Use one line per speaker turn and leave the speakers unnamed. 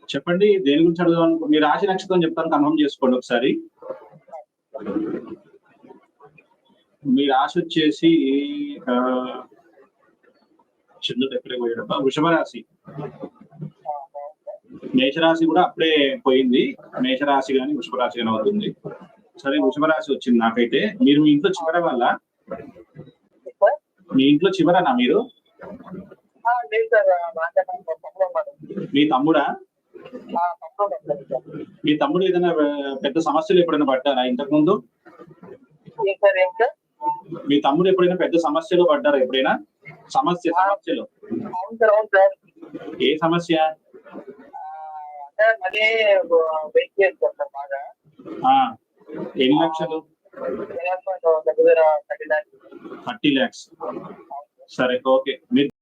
చెప్పండి దేని గురించి అడుగుదాం మీ రాశి నక్షత్రం చెప్తాను కన్ఫర్మ్ చేసుకోండి ఒకసారి. మీ రాశి వచ్చేసి చంద్రుడు ఎప్పుడే పోయాడబ్బా వృషభ రాశి. మేషరాశి కూడా అప్పుడే పోయింది. మేషరాశి కానీ వృషభ రాశి కానీ అవుతుంది. సరే వృషభ రాశి వచ్చింది నాకైతే. మీరు మీ ఇంట్లో చివర వల్ల మీ ఇంట్లో చివరనా మీరు? మీ తమ్ముడా? మీ తమ్ముడు ఏదైనా పెద్ద సమస్యలు ఎప్పుడైనా పడ్డారా ఇంతకు ముందు? మీ తమ్ముడు ఎప్పుడైనా పెద్ద సమస్యలో పడ్డారా ఎప్పుడైనా? సమస్యలు ఏ సమస్య? ఎన్ని లక్షలు? 30 lakhs. సరే ఓకే. మీరు